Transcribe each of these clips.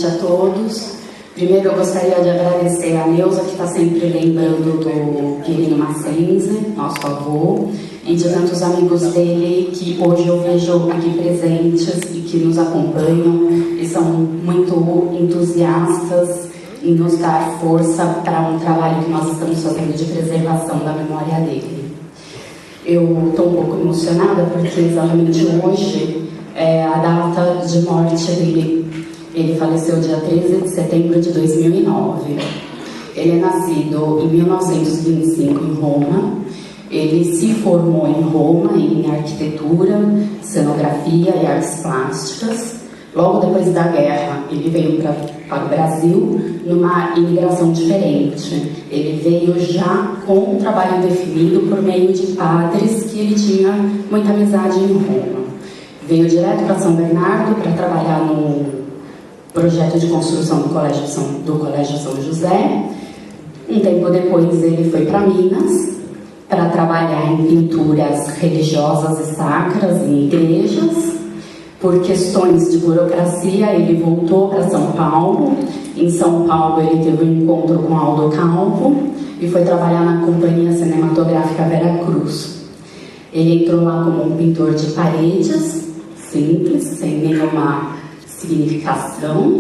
A todos. Primeiro eu gostaria de agradecer a Neuza, que está sempre lembrando do Quirino Massenze, nosso avô, e de tantos amigos dele que hoje eu vejo aqui presentes e que nos acompanham e são muito entusiastas em nos dar força para um trabalho que nós estamos fazendo de preservação da memória dele. Eu estou um pouco emocionada porque exatamente hoje é a data de morte dele. Ele faleceu dia 13 de setembro de 2009. Ele é nascido em 1925 em Roma. Ele se formou em Roma em arquitetura, cenografia e artes plásticas. Logo depois da guerra, ele veio para o Brasil numa imigração diferente. Ele veio já com um trabalho definido por meio de padres que ele tinha muita amizade em Roma. Veio direto para São Bernardo para trabalhar no projeto de construção do Colégio São José. Um tempo depois ele foi para Minas para trabalhar em pinturas religiosas e sacras em igrejas. Por questões de burocracia ele voltou para São Paulo. Em São Paulo ele teve um encontro com Aldo Calvo e foi trabalhar na Companhia Cinematográfica Vera Cruz. Ele entrou lá como um pintor de paredes, simples, sem nenhuma significação.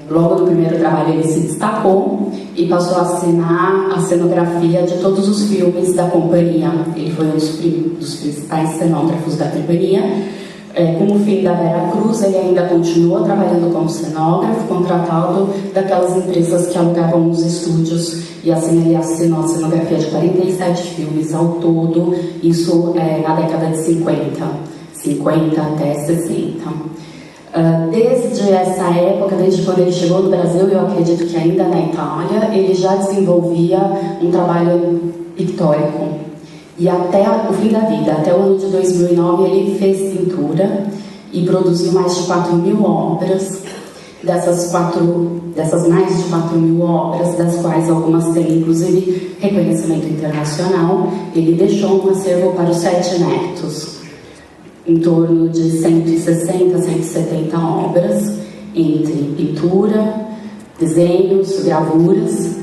Logo no primeiro trabalho ele se destacou e passou a assinar a cenografia de todos os filmes da companhia. Ele foi um dos principais cenógrafos da companhia. Com o fim da Vera Cruz, ele ainda continuou trabalhando como cenógrafo, contratado daquelas empresas que alugavam os estúdios, e assim ele assinou a cenografia de 47 filmes ao todo, isso na década de 50 até 60. Desde essa época, desde quando ele chegou no Brasil, eu acredito que ainda na Itália, ele já desenvolvia um trabalho pictórico. E até o fim da vida, até o ano de 2009, ele fez pintura e produziu mais de 4.000 obras. Dessas mais de 4.000 obras, das quais algumas têm inclusive reconhecimento internacional, ele deixou um acervo para os 7 netos. Em torno de 160, 170 obras, entre pintura, desenhos, gravuras.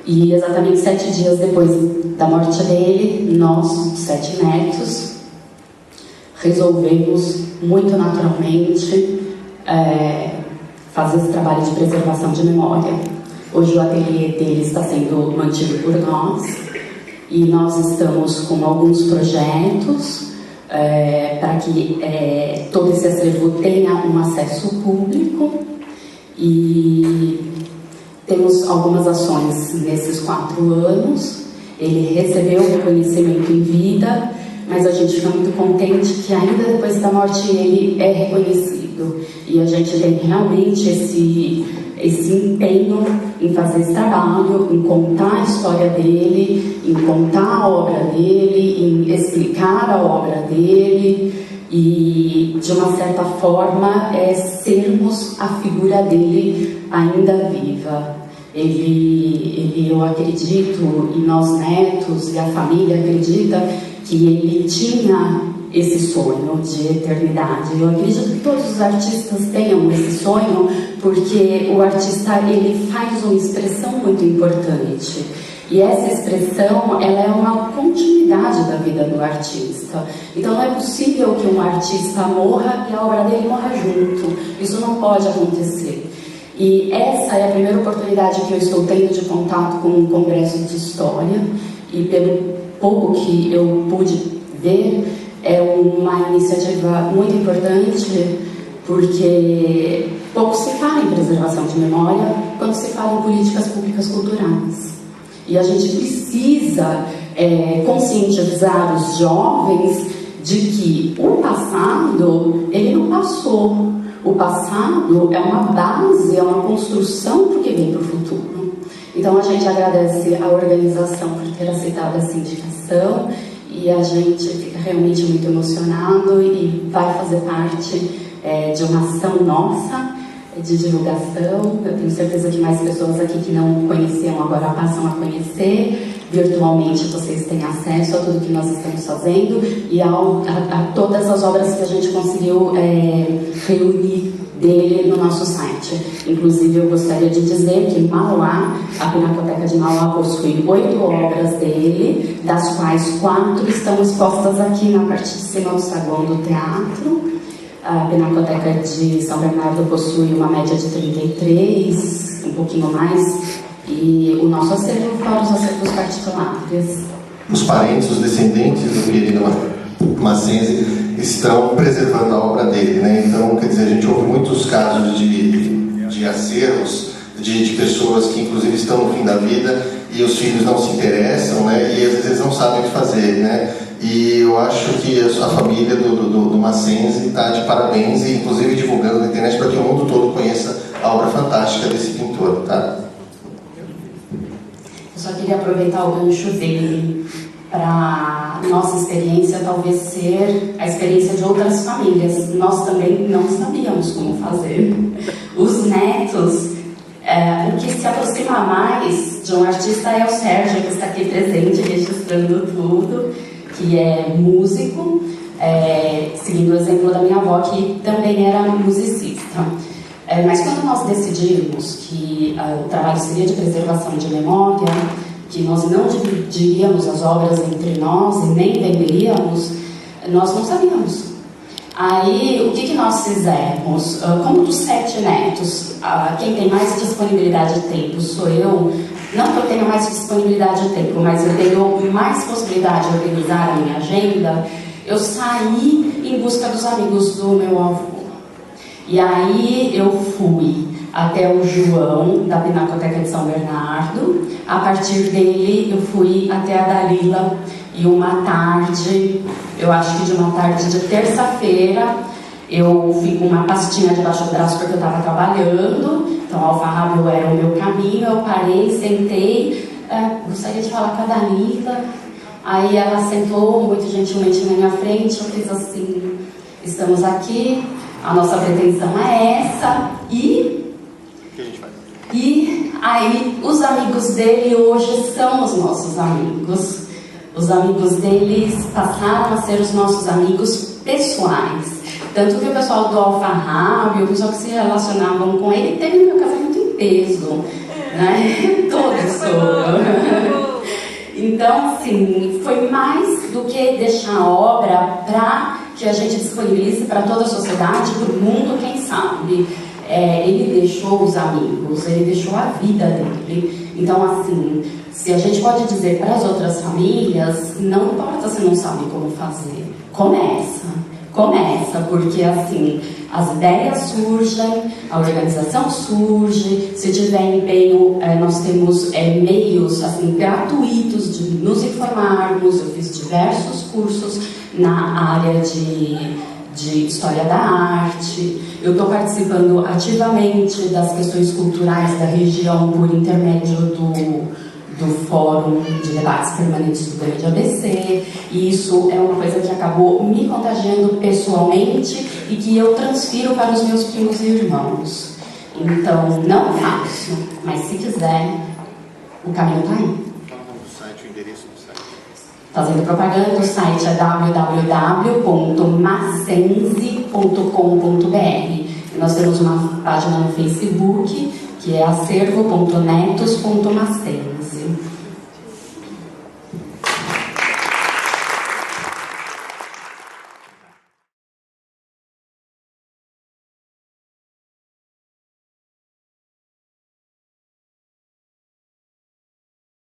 E exatamente 7 dias depois da morte dele, nós, 7 netos, resolvemos muito naturalmente fazer esse trabalho de preservação de memória. Hoje o ateliê dele está sendo mantido por nós e nós estamos com alguns projetos para que todo esse acervo tenha um acesso público, e temos algumas ações nesses 4 anos. Ele recebeu o reconhecimento em vida, mas a gente fica muito contente que ainda depois da morte ele é reconhecido, e a gente tem realmente esse empenho em fazer esse trabalho, em contar a história dele, em contar a obra dele, em explicar a obra dele e, de uma certa forma, sermos a figura dele ainda viva. Eu acredito, e nós netos e a família acredita, que ele tinha esse sonho de eternidade. Eu acredito que todos os artistas tenham esse sonho, porque o artista ele faz uma expressão muito importante. E essa expressão, ela é uma continuidade da vida do artista. Então não é possível que um artista morra e a obra dele morra junto. Isso não pode acontecer. E essa é a primeira oportunidade que eu estou tendo de contato com um congresso de história, e pouco que eu pude ver, é uma iniciativa muito importante, porque pouco se fala em preservação de memória quando se fala em políticas públicas culturais. E a gente precisa conscientizar os jovens de que o passado, ele não passou. O passado é uma base, é uma construção para o que vem para o futuro. Então a gente agradece a organização por ter aceitado essa indicação e a gente fica realmente muito emocionado e vai fazer parte de uma ação nossa de divulgação. Eu tenho certeza que mais pessoas aqui que não conheciam agora passam a conhecer. Virtualmente vocês têm acesso a tudo que nós estamos fazendo e a todas as obras que a gente conseguiu reunir dele no nosso site. Inclusive, eu gostaria de dizer que Mauá, a Pinacoteca de Mauá possui 8 obras dele, das quais 4 estão expostas aqui na parte de cima do saguão do teatro. A Pinacoteca de São Bernardo possui uma média de 33, um pouquinho mais, e o nosso acervo fora os acervos particulares. Os parentes, os descendentes do Quirino Massenzi estão preservando a obra dele, né? Então, quer dizer, a gente ouve muitos casos de acervos de pessoas que inclusive estão no fim da vida e os filhos não se interessam, né? E às vezes não sabem o que fazer, né? E eu acho que a família do Massenzi está de parabéns e inclusive divulgando na internet para que o mundo todo conheça a obra fantástica desse pintor, tá? Eu só queria aproveitar o gancho dele para nossa experiência talvez ser a experiência de outras famílias. Nós também não sabíamos como fazer. Os netos, o que se aproxima mais de um artista é o Sérgio, que está aqui presente, registrando tudo, que é músico, seguindo o exemplo da minha avó, que também era musicista. Mas quando nós decidimos que o trabalho seria de preservação de memória, que nós não dividiríamos as obras entre nós e nem venderíamos, nós não sabíamos. Aí, o que nós fizemos? Como dos 7 netos, quem tem mais disponibilidade de tempo sou eu. Não que eu tenha mais disponibilidade de tempo, mas eu tenho mais possibilidade de organizar a minha agenda. Eu saí em busca dos amigos do meu avô. E aí eu fui até o João, da Pinacoteca de São Bernardo. A partir dele, eu fui até a Dalila. E uma tarde, eu acho que de uma tarde de terça-feira, eu fui com uma pastinha debaixo do braço porque eu estava trabalhando. Então, Alfarrábio era o meu caminho. Eu parei, sentei, gostaria de falar com a Dalila. Aí ela sentou muito gentilmente na minha frente. Eu fiz assim: estamos aqui, a nossa pretensão é essa. E aí, os amigos dele hoje são os nossos amigos. Os amigos deles passaram a ser os nossos amigos pessoais. Tanto que o pessoal do Alfarrábio, o pessoal que se relacionavam com ele, teve no meu casamento em peso, né? Todos foram. Então, assim, foi mais do que deixar a obra para que a gente disponibilize para toda a sociedade, para o mundo, quem sabe. Ele deixou os amigos, ele deixou a vida dele. Então, assim, se a gente pode dizer para as outras famílias, não importa se não sabe como fazer, começa, porque assim, as ideias surgem, a organização surge, se tiver empenho, nós temos meios assim, gratuitos de nos informarmos. Eu fiz diversos cursos na área de História da Arte. Eu estou participando ativamente das questões culturais da região por intermédio do Fórum de Debates Permanentes do Grande ABC. E isso é uma coisa que acabou me contagiando pessoalmente e que eu transfiro para os meus primos e irmãos. Então, não é fácil, mas se quiser, o caminho está aí. O endereço do site. Fazendo propaganda, o site é www.massenzi.com.br. Nós temos uma página no Facebook, que é acervo.netos.massenzi.